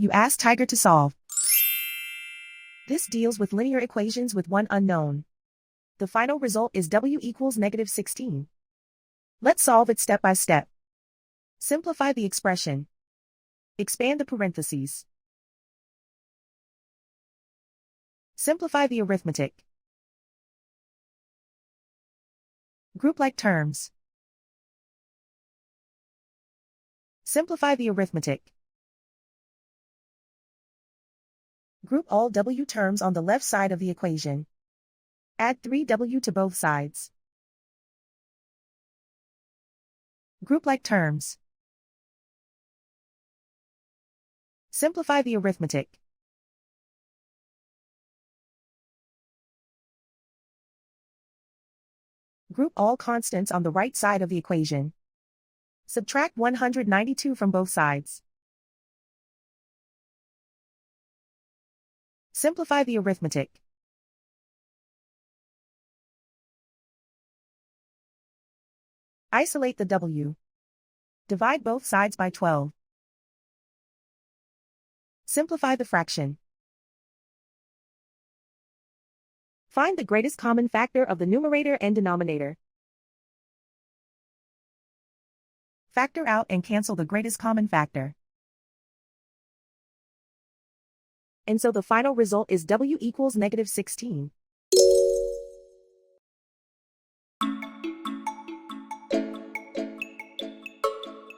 You ask Tiger to solve. This deals with linear equations with one unknown. The final result is w equals -16. Let's solve it step by step. Simplify the expression. Expand the parentheses. Simplify the arithmetic. Group like terms. Simplify the arithmetic. Group all w terms on the left side of the equation. Add 3w to both sides. Group like terms. Simplify the arithmetic. Group all constants on the right side of the equation. Subtract 192 from both sides. Simplify the arithmetic. Isolate the w. Divide both sides by 12. Simplify the fraction. Find the greatest common factor of the numerator and denominator. Factor out and cancel the greatest common factor. And so the final result is w equals -16.